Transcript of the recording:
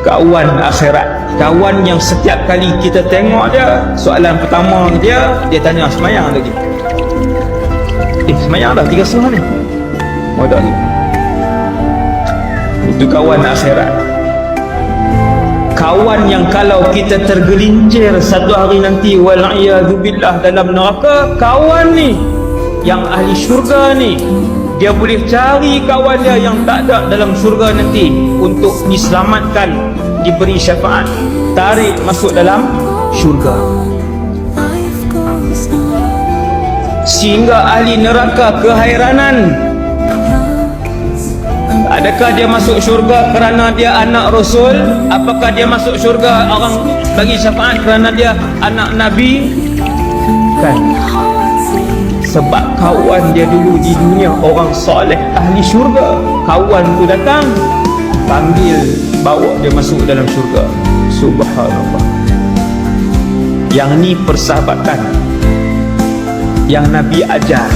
kawan akhirat, kawan yang setiap kali kita tengok dia, soalan pertama dia tanya semayang lagi, semayang dah 3 setengah ni, oh tak lagi. Itu kawan akhirat. Kawan yang kalau kita tergelincir satu hari nanti wal'iyadzubillah dalam neraka, kawan ni yang ahli syurga ni, dia boleh cari kawan dia yang tak ada dalam syurga nanti untuk diselamatkan, diberi syafaat, tarik masuk dalam syurga. Sehingga ahli neraka kehairanan, adakah dia masuk syurga kerana dia anak Rasul? Apakah dia masuk syurga orang bagi syafaat kerana dia anak Nabi? Kan, sebab kawan dia dulu di dunia orang soleh ahli syurga, kawan tu datang panggil, bawa dia masuk dalam syurga. Subhanallah. Yang ni persahabatan yang Nabi ajar.